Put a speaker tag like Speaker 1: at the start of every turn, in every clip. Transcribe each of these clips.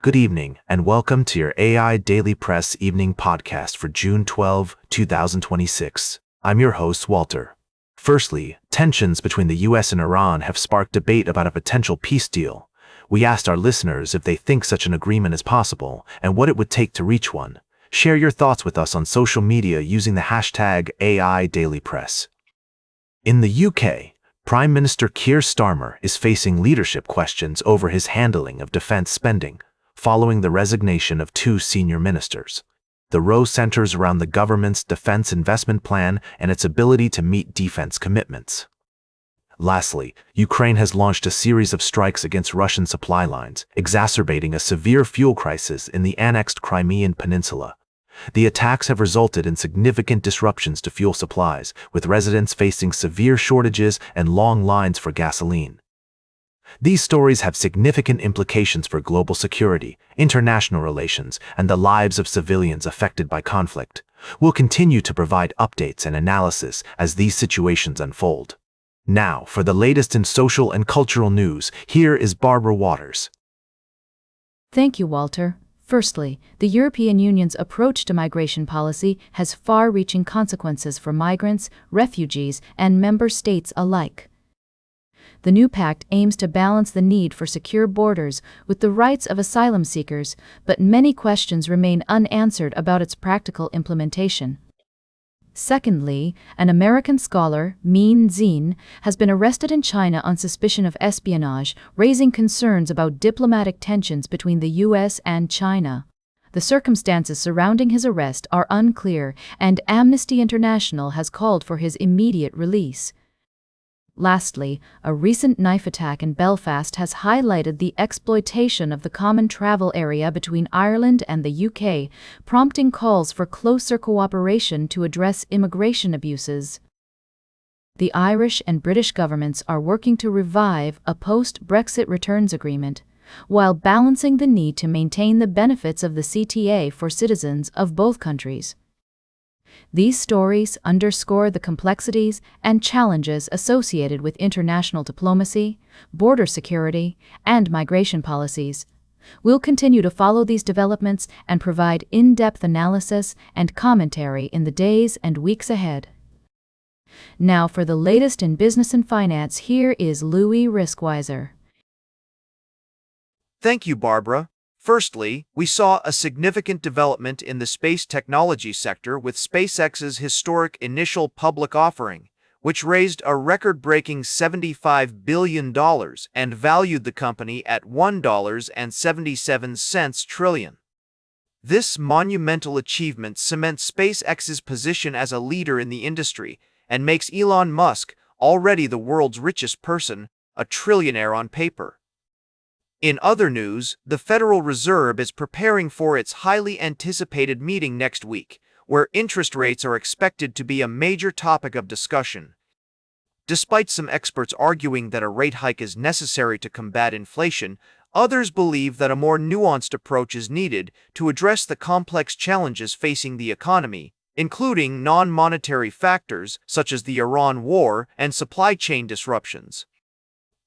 Speaker 1: Good evening, and welcome to your AIDailyPress evening podcast for June 12, 2026. I'm your host, Walter. Firstly, tensions between the US and Iran have sparked debate about a potential peace deal. We asked our listeners if they think such an agreement is possible and what it would take to reach one. Share your thoughts with us on social media using the hashtag AIDailyPress. In the UK, Prime Minister Keir Starmer is facing leadership questions over his handling of defense spending, following the resignation of two senior ministers. The row centers around the government's defense investment plan and its ability to meet defense commitments. Lastly, Ukraine has launched a series of strikes against Russian supply lines, exacerbating a severe fuel crisis in the annexed Crimean Peninsula. The attacks have resulted in significant disruptions to fuel supplies, with residents facing severe shortages and long lines for gasoline. These stories have significant implications for global security, international relations, and the lives of civilians affected by conflict. We'll continue to provide updates and analysis as these situations unfold. Now, for the latest in social and cultural news, here is Barbara Waters.
Speaker 2: Thank you, Walter. Firstly, the European Union's approach to migration policy has far-reaching consequences for migrants, refugees, and member states alike. The new pact aims to balance the need for secure borders with the rights of asylum seekers, but many questions remain unanswered about its practical implementation. Secondly, an American scholar, Min Zin, has been arrested in China on suspicion of espionage, raising concerns about diplomatic tensions between the U.S. and China. The circumstances surrounding his arrest are unclear, and Amnesty International has called for his immediate release. Lastly, a recent knife attack in Belfast has highlighted the exploitation of the common travel area between Ireland and the UK, prompting calls for closer cooperation to address immigration abuses. The Irish and British governments are working to revive a post-Brexit returns agreement, while balancing the need to maintain the benefits of the CTA for citizens of both countries. These stories underscore the complexities and challenges associated with international diplomacy, border security, and migration policies. We'll continue to follow these developments and provide in-depth analysis and commentary in the days and weeks ahead. Now for the latest in business and finance, here is Louis Riskweiser.
Speaker 3: Thank you, Barbara. Firstly, we saw a significant development in the space technology sector with SpaceX's historic initial public offering, which raised a record-breaking $75 billion and valued the company at $1.77 trillion. This monumental achievement cements SpaceX's position as a leader in the industry and makes Elon Musk, already the world's richest person, a trillionaire on paper. In other news, the Federal Reserve is preparing for its highly anticipated meeting next week, where interest rates are expected to be a major topic of discussion. Despite some experts arguing that a rate hike is necessary to combat inflation, others believe that a more nuanced approach is needed to address the complex challenges facing the economy, including non-monetary factors such as the Iran war and supply chain disruptions.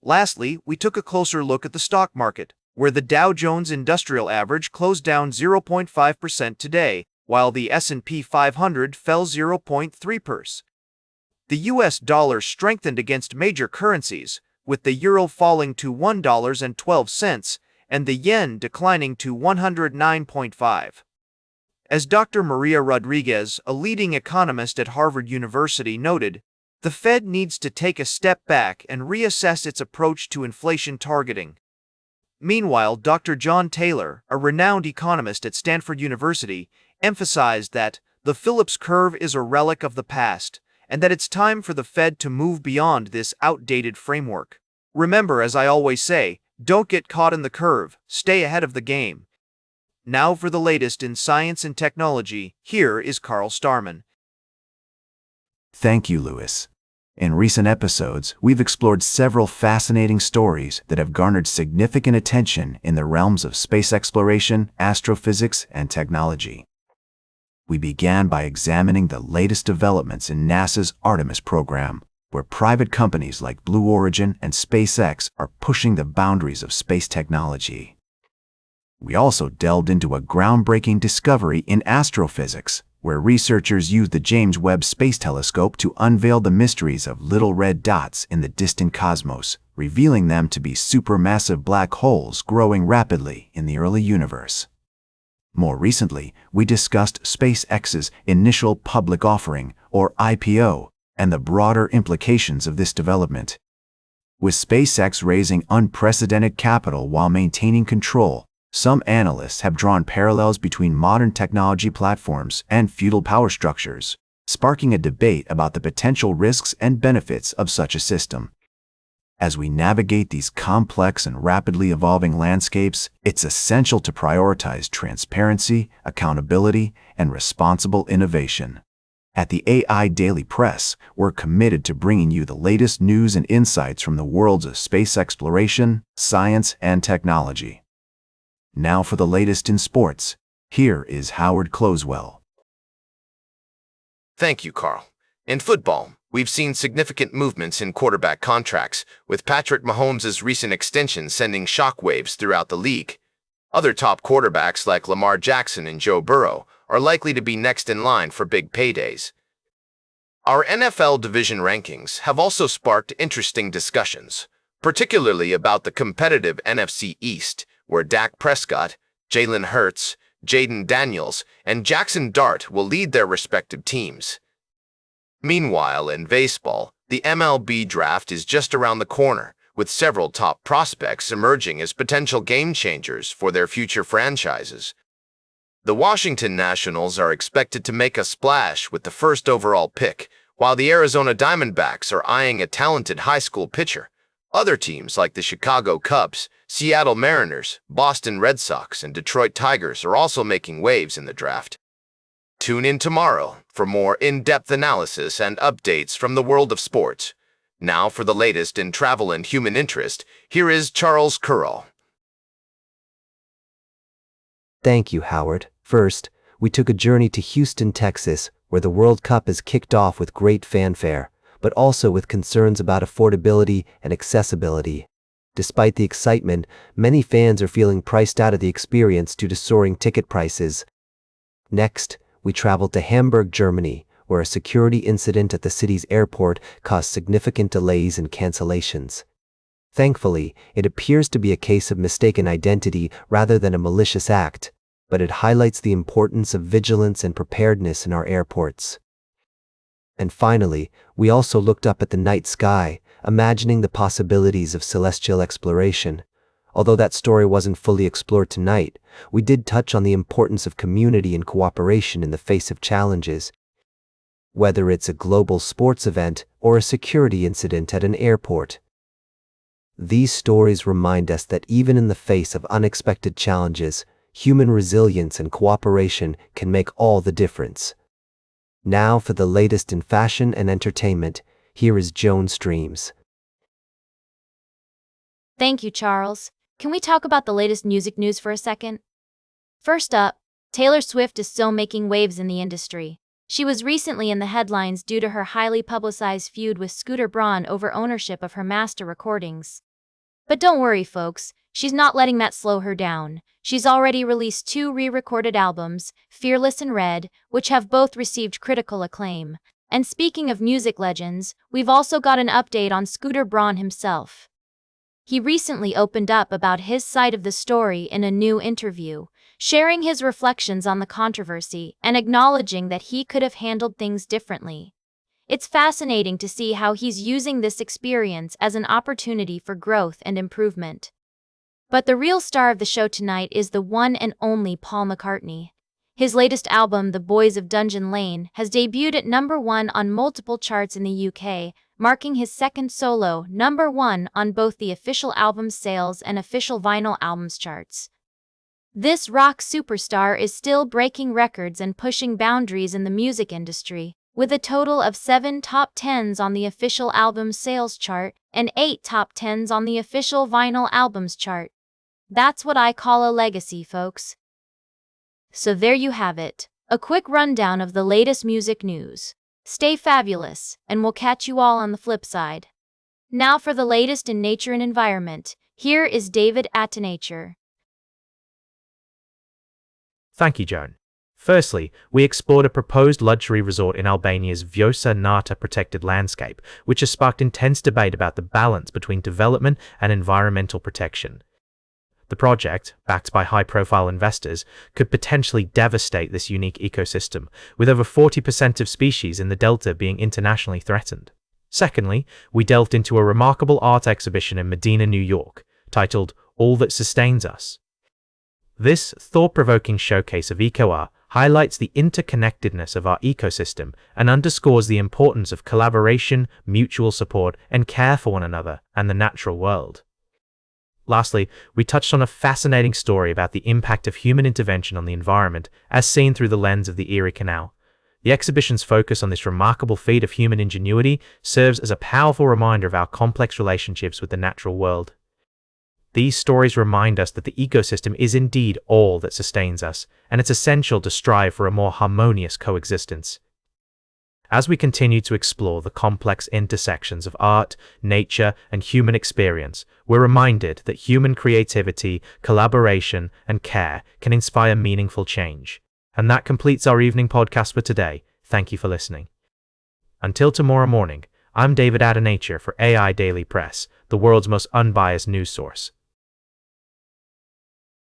Speaker 3: Lastly, we took a closer look at the stock market, where the Dow Jones Industrial Average closed down 0.5% today, while the S&P 500 fell 0.3%. The US dollar strengthened against major currencies, with the euro falling to $1.12 and the yen declining to 109.5. As Dr. Maria Rodriguez, a leading economist at Harvard University, noted, the Fed needs to take a step back and reassess its approach to inflation targeting. Meanwhile, Dr. John Taylor, a renowned economist at Stanford University, emphasized that the Phillips curve is a relic of the past and that it's time for the Fed to move beyond this outdated framework. Remember, as I always say, don't get caught in the curve, stay ahead of the game. Now for the latest in science and technology, here is Carl Starman.
Speaker 1: Thank you, Louis. In recent episodes, we've explored several fascinating stories that have garnered significant attention in the realms of space exploration, astrophysics, and technology. We began by examining the latest developments in NASA's Artemis program, where private companies like Blue Origin and SpaceX are pushing the boundaries of space technology. We also delved into a groundbreaking discovery in astrophysics, where researchers used the James Webb Space Telescope to unveil the mysteries of little red dots in the distant cosmos, revealing them to be supermassive black holes growing rapidly in the early universe. More recently, we discussed SpaceX's initial public offering, or IPO, and the broader implications of this development. With SpaceX raising unprecedented capital while maintaining control, some analysts have drawn parallels between modern technology platforms and feudal power structures, sparking a debate about the potential risks and benefits of such a system. As we navigate these complex and rapidly evolving landscapes, it's essential to prioritize transparency, accountability, and responsible innovation. At the AI Daily Press, we're committed to bringing you the latest news and insights from the worlds of space exploration, science, and technology. Now for the latest in sports, here is Howard Closewell.
Speaker 4: Thank you, Carl. In football, we've seen significant movements in quarterback contracts, with Patrick Mahomes' recent extension sending shockwaves throughout the league. Other top quarterbacks like Lamar Jackson and Joe Burrow are likely to be next in line for big paydays. Our NFL division rankings have also sparked interesting discussions, particularly about the competitive NFC East, where Dak Prescott, Jalen Hurts, Jaden Daniels, and Jackson Dart will lead their respective teams. Meanwhile, in baseball, the MLB draft is just around the corner, with several top prospects emerging as potential game changers for their future franchises. The Washington Nationals are expected to make a splash with the first overall pick, while the Arizona Diamondbacks are eyeing a talented high school pitcher. Other teams like the Chicago Cubs, Seattle Mariners, Boston Red Sox, and Detroit Tigers are also making waves in the draft. Tune in tomorrow for more in-depth analysis and updates from the world of sports. Now for the latest in travel and human interest, here is Charles Currall.
Speaker 5: Thank you, Howard. First, we took a journey to Houston, Texas, where the World Cup is kicked off with great fanfare, but also with concerns about affordability and accessibility. Despite the excitement, many fans are feeling priced out of the experience due to soaring ticket prices. Next, we traveled to Hamburg, Germany, where a security incident at the city's airport caused significant delays and cancellations. Thankfully, it appears to be a case of mistaken identity rather than a malicious act, but it highlights the importance of vigilance and preparedness in our airports. And finally, we also looked up at the night sky, imagining the possibilities of celestial exploration. Although that story wasn't fully explored tonight, we did touch on the importance of community and cooperation in the face of challenges. Whether it's a global sports event or a security incident at an airport. These stories remind us that even in the face of unexpected challenges, human resilience and cooperation can make all the difference. Now for the latest in fashion and entertainment, here is Joan Streams.
Speaker 6: Thank you, Charles. Can we talk about the latest music news for a second? First up, Taylor Swift is still making waves in the industry. She was recently in the headlines due to her highly publicized feud with Scooter Braun over ownership of her master recordings. But don't worry, folks, she's not letting that slow her down. She's already released 2 re-recorded albums, Fearless and Red, which have both received critical acclaim. And speaking of music legends, we've also got an update on Scooter Braun himself. He recently opened up about his side of the story in a new interview, sharing his reflections on the controversy and acknowledging that he could have handled things differently. It's fascinating to see how he's using this experience as an opportunity for growth and improvement. But the real star of the show tonight is the one and only Paul McCartney. His latest album, The Boys of Dungeon Lane, has debuted at #1 on multiple charts in the UK, marking his second solo #1 on both the official album sales and official vinyl albums charts. This rock superstar is still breaking records and pushing boundaries in the music industry, with a total of 7 top 10s on the official album sales chart and 8 top 10s on the official vinyl albums chart. That's what I call a legacy, folks. So there you have it, a quick rundown of the latest music news. Stay fabulous, and we'll catch you all on the flip side. Now for the latest in nature and environment, here is David at Nature.
Speaker 7: Thank you, Joan. Firstly, we explored a proposed luxury resort in Albania's Vjosa Nata protected landscape, which has sparked intense debate about the balance between development and environmental protection. The project, backed by high-profile investors, could potentially devastate this unique ecosystem, with over 40% of species in the delta being internationally threatened. Secondly, we delved into a remarkable art exhibition in Medina, New York, titled All That Sustains Us. This thought-provoking showcase of eco-art highlights the interconnectedness of our ecosystem and underscores the importance of collaboration, mutual support, and care for one another and the natural world. Lastly, we touched on a fascinating story about the impact of human intervention on the environment as seen through the lens of the Erie Canal. The exhibition's focus on this remarkable feat of human ingenuity serves as a powerful reminder of our complex relationships with the natural world. These stories remind us that the ecosystem is indeed all that sustains us, and it's essential to strive for a more harmonious coexistence. As we continue to explore the complex intersections of art, nature, and human experience, we're reminded that human creativity, collaboration, and care can inspire meaningful change. And that completes our evening podcast for today. Thank you for listening. Until tomorrow morning, I'm David AIDailyPress for AI Daily Press, the world's most unbiased news source.